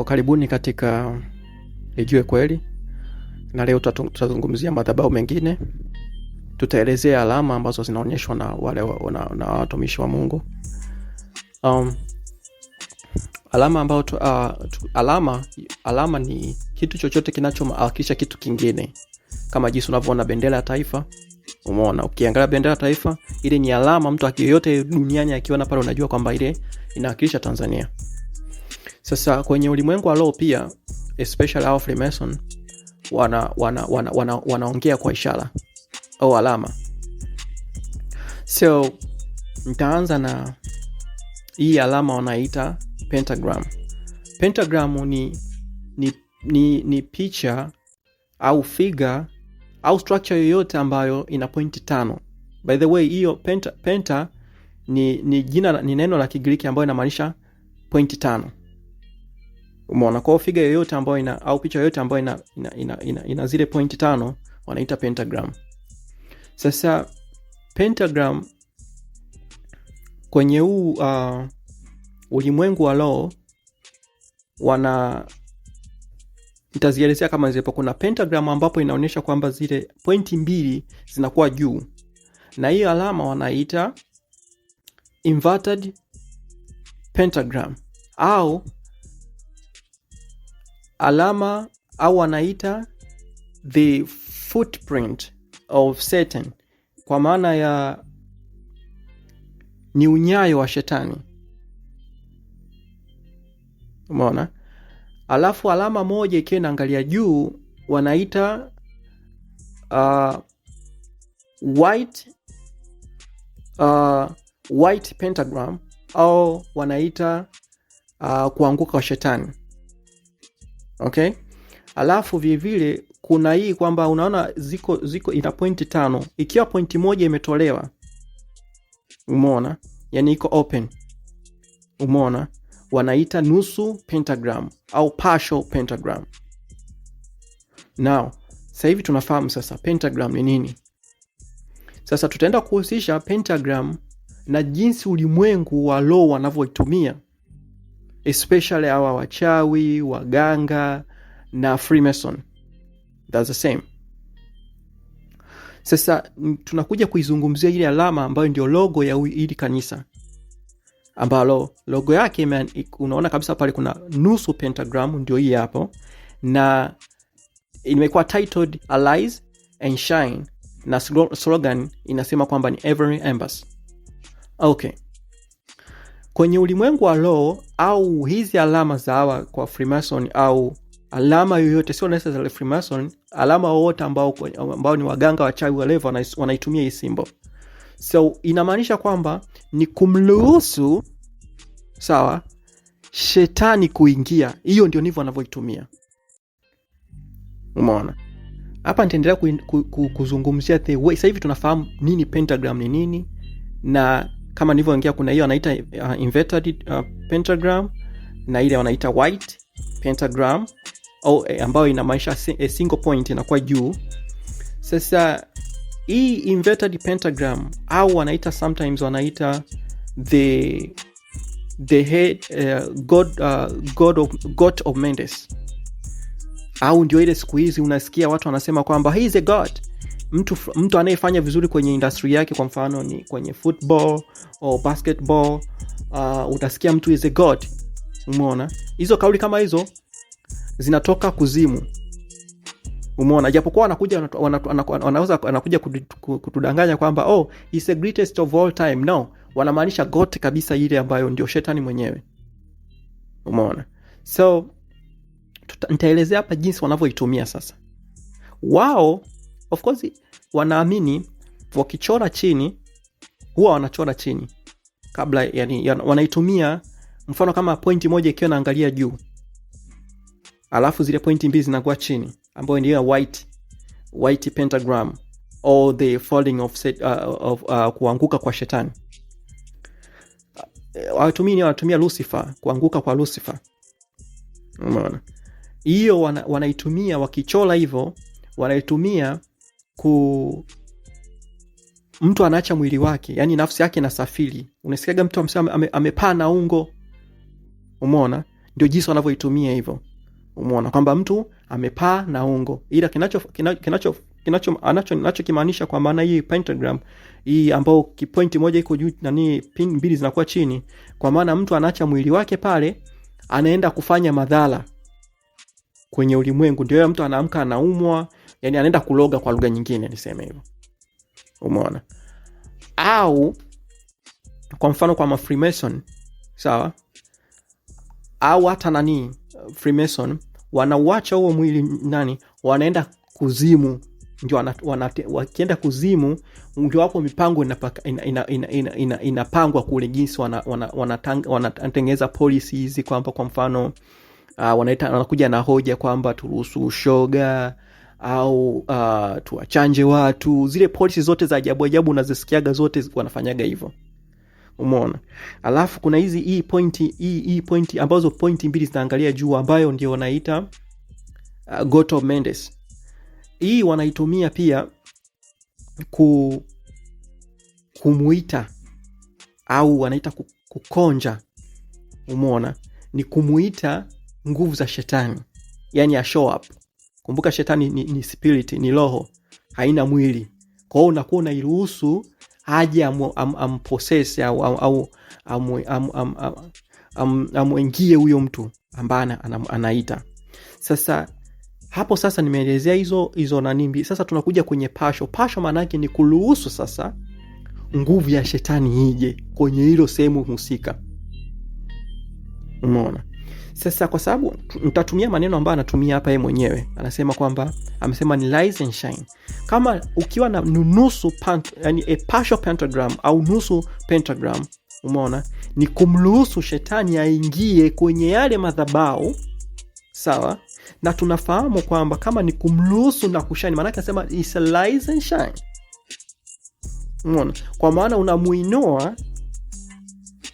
Karibuni katika Ijue Kweli, na leo tutazungumzia madhabahu mengine. Tutaelezea alama ambazo zinaonyeshwa na wale na watumishi wa Mungu. Alama ni kitu chochote kinachowakilisha kitu kingine. Kama jinsi unavyoona bendera ya taifa. Umeona, ukiangalia bendera ya taifa, ile ni alama. Mtu akiyoyote duniani akiona pale unajua kwamba ile inawakilisha Tanzania. Sasa kwenye ulimwengu wa roho pia, especially our Freemason, wanaongea kwa ishara au alama. So nitaanza na hii alama wanaita pentagram. Pentagram ni picha au figure au structure yoyote ambayo ina pointi 5. By the way, hiyo penta ni jina, ni neno la Kigiriki ambayo inamaanisha pointi 5. Umeona, kwa figure yoyote ambayo au picha yoyote ambayo ina zile pointi 5 wanaita pentagram. Sasa pentagram kwenye ulimwengu wa roho nitazielezea kama zipo. Kuna pentagram ambapo inaonyesha kwamba zile pointi 2 zinakuwa juu, na hiyo alama wanaita inverted pentagram au alama, au wanaita the footprint of Satan, kwa maana ya ni unyayo wa shetani. Umeona? Alafu alama moja ikiwa inaangalia juu wanaita white pentagram au wanaita kuanguka kwa shetani. Okay? Alafu vile kuna hii kwamba unaona ziko ina pointi 5. Ikiwa pointi moja imetolewa, umeona, yani iko open, umeona, wanaita nusu pentagram au partial pentagram. Now, sasa hivi tunafahamu sasa pentagram ni nini. Sasa tutaenda kuhusisha pentagram na jinsi ulimwengu wa roho wanavyoitumia, especially hawa wachawi, waganga na Freemason. That's the same. Sasa tunakuja kuizungumzia ile alama ambayo ndio logo ya hili kanisa, ambalo logo yake unaona kabisa pale kuna nusu pentagram, ndio hii hapo, na imekuwa titled Arise and Shine, na slogan inasema kwamba ni Every Embassy. Okay. Kwenye ulimwengu wa roho au hizi alama za hawa kwa Freemason, au alama yoyote, sio necessarily Freemason, alama wote ambao ni waganga, wachawi, walevo, wanaitumia hii symbol. So inamaanisha kwamba ni kumruhusu, sawa, shetani kuingia. Hiyo ndio ndivyo wanavyoitumia. Umeona? Hapa nitaendelea kuzungumzia the way. Sasa hivi tunafahamu nini pentagram ni nini, na kama nilivyoongea kuna hiyo anaita inverted pentagram, na ile wanaita white pentagram ambayo inamaanisha a single point inakuwa juu. Sasa hii inverted pentagram au wanaita sometimes wanaita the head God of Mendes, au ndio ile siku hizi unasikia watu wanasema kwamba he is a god. Mtu anayefanya vizuri kwenye industry yake, kwa mfano ni kwenye football au basketball, utasikia mtu is a god. Umeona? Hizo kauli kama hizo zinatoka kuzimu. Umeona? Japokuwa anakuja kutudanganya kwamba he's the greatest of all time. No, wanamaanisha god kabisa, ile ambayo ndio shetani mwenyewe. Umeona? So nitaelezea hapa jinsi wanavyoitumia sasa. Wao of course wanaamini wakichora chini, huwa wanachora chini kabla, yani wanaitumia mfano kama pointi moja ikiwa naangalia juu, alafu zile pointi 2 zinakuwa chini, ambayo ndio white pentagram or the falling of kuanguka kwa shetani. Wanatumia Lucifer, kuanguka kwa Lucifer. Umeona? Hiyo wanaitumia wakichora hivyo, wanaitumia mtu anaacha mwili wake, yani nafsi yake inasafiri. Unasikiaga mtu amepaa na ungo. Umeona? Ndio jinsi wanavyoitumia hivyo. Umeona kwamba mtu amepaa na ungo, ila kinachokimaanisha kwa maana hii pentagram hii ambao kipointi moja iko juu nani pin mbili zinakuwa chini, kwa maana mtu anaacha mwili wake pale, anaenda kufanya madhara kwenye ulimwengu. Ndio mtu anaamka anaumwa, yani anaenda kuloga kwa lugha nyingine niseme hivyo. Umeona? Au kwa mfano kwa Freemason, sawa? Au hata nani Freemason wanauacha huo mwili nani, wanaenda kuzimu. Ndio wakienda kuzimu ndio hapo mipango inapangwa kule, jinsi wanatengeneza policies kwamba kwa mfano wanakuja na hoja kwamba turuhusu ushoga au tuwachanje watu. Zile policies zote za ajabu ajabu unazisikiaga zote wanafanyaga hivyo. Umeona? Alafu kuna hii pointi ambazo pointi mbili zinaangalia juu, ambayo ndio wanaita God of Mendes. Hii wanaitumia pia kumuita au wanaita kukonja. Umeona? Ni kumuita nguvu za shetani, yani a show up. Kumbuka shetani ni spirit, ni roho, haina mwili. Kwa hiyo unakuwa unairuhusu aje ampossess au amwengie huyo mtu ambaye anaita. Sasa hapo sasa nimeelezea hizo nanimbi. Sasa tunakuja kwenye pasho. Pasho maana yake ni kuruhusu sasa nguvu ya shetani ije kwenye hilo sehemu husika. Umeona? Sasa kwa sababu nitatumia maneno ambayo anatumia hapa yeye mwenyewe. Anasema kwamba amesema ni rise and shine. Kama ukiwa na nusu yani a partial pentagram au nusu pentagram, umeona? Ni kumruhusu shetani aingie kwenye yale madhabahu. Sawa? Na tunafahamu kwamba kama ni kumruhusu na kushine, maana yake anasema is a rise and shine. Umeona? Kwa maana unamuinua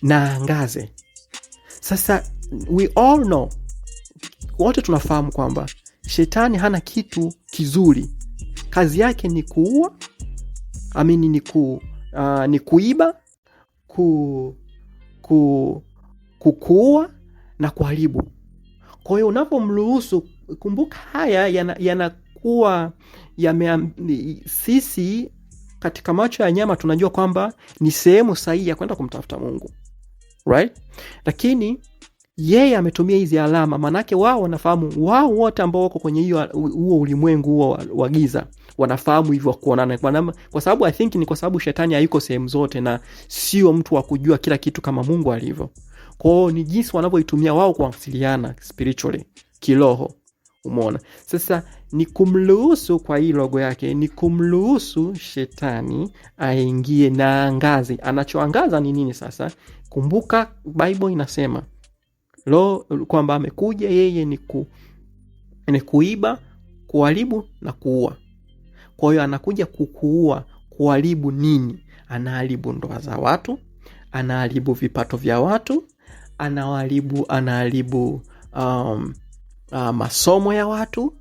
na angaze. Sasa we all know, wote tunafahamu kwamba shetani hana kitu kizuri. Kazi yake ni kuua, ni kuiba, kukuua na kuharibu. Kwa hiyo unapomruhusu, kumbuka haya yanakuwa sisi katika macho ya nyama tunajua kwamba ni sehemu sahihi ya kwenda kumtafuta Mungu. Right? Lakini yeye ametumia hizi alama, manake wao wanafahamu, wao wote ambao wako kwenye huo ulimwengu huo wa giza wanafahamu hivyo kuonana. Kwa sababu I think ni kwa sababu shetani hayuko sehemu zote na sio mtu wa kujua kila kitu kama Mungu alivyo. Kwa hiyo ni jinsi wanavyoitumia wao kuwasiliana spiritually, kiroho. Umeona? Sasa ni kumruhusu, kwa hii logo yake ni kumruhusu shetani aingie na angazi. Anachoangaza ni nini sasa? Kumbuka Bible inasema kwamba amekuja yeye ni kuiba, kuharibu na kuua. Kwa hiyo anakuja kukuua, kuharibu nini? Anaharibu ndoa za watu, anaharibu vipato vya watu, anaharibu masomo ya watu,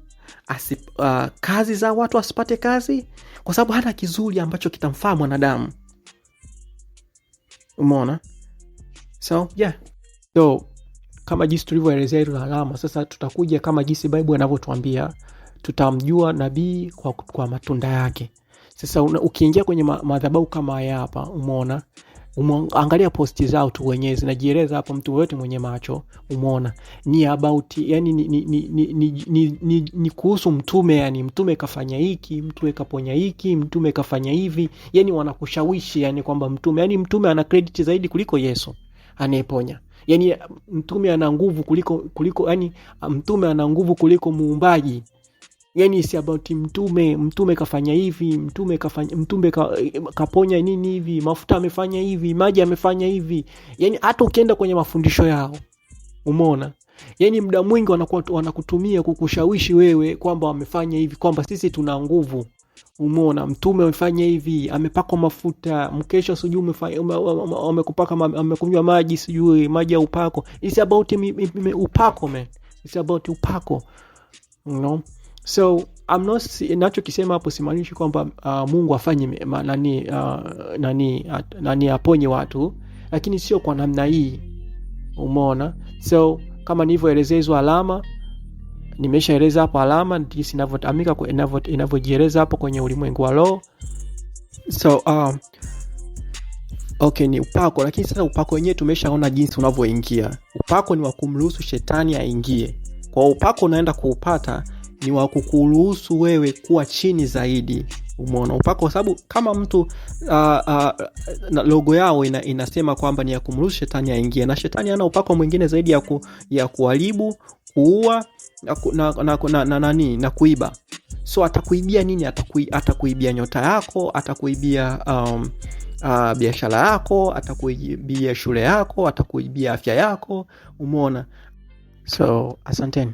kazi za watu asipate kazi, kwa sababu hana kizuri ambacho kitamfaa mwanadamu. Umeona? So yeah. So kama jinsi tulivyoelezea hilo alama, sasa tutakuja kama jinsi Bible inavyotuambia tutamjua nabii kwa matunda yake. Sasa ukiingia kwenye madhabahu kama haya hapa, umeona? Angalia posti zao tu wenyewe zinajieleza hapo, mtu wote mwenye macho, umeona? Ni about, yani ni kuhusu mtume, yani mtume kafanya hiki, mtume kaponya hiki, mtume kafanya hivi. Yani wanakushawishi yani kwamba mtume ana credit zaidi kuliko Yesu anayeponya. Yani mtume ana nguvu kuliko yani mtume ana nguvu kuliko muumbaji. Yani si about mtume kafanya hivi, mtume kaponya nini hivi, mafuta amefanya hivi, maji amefanya hivi. Yani hata ukienda kwenye mafundisho yao, umeona? Yani muda mwingi wanakutumia kukushawishi wewe kwamba wamefanya hivi, kwamba sisi tuna nguvu. Umeona? Mtume amefanya hivi, amepakwa mafuta, mkesha sijui amekupaka, amekunywa maji sijui maji ya upako. It's about upako, man. It's about upako. You know? So I'm not ninachokisema hapo simaanishi kwamba Mungu afanye nani aponye watu, lakini sio kwa namna hii. Umeona? So kama nilivyoelezea hizo alama, nimeshaeleza hapo alama jinsi inavyojieleza hapo kwenye ulimwengu wa roho. So okay, ni upako. Lakini sasa upako wenyewe tumeshaona jinsi unavyoingia. Upako ni wa kumruhusu shetani aingie. Kwa upako unaenda kuupata ni wa kukuruhusu wewe kuwa chini zaidi. Umeona upako, kwa sababu kama mtu logo yao inasema kwamba ni ya kumruhusu shetani aingie, na shetani hana upako mwingine zaidi ya kuharibu, kuua na kuiba. So atakuibia nini? Atakuibia nyota yako, atakuibia biashara yako, atakuibia shule yako, atakuibia afya yako. Umeona? So asanteni.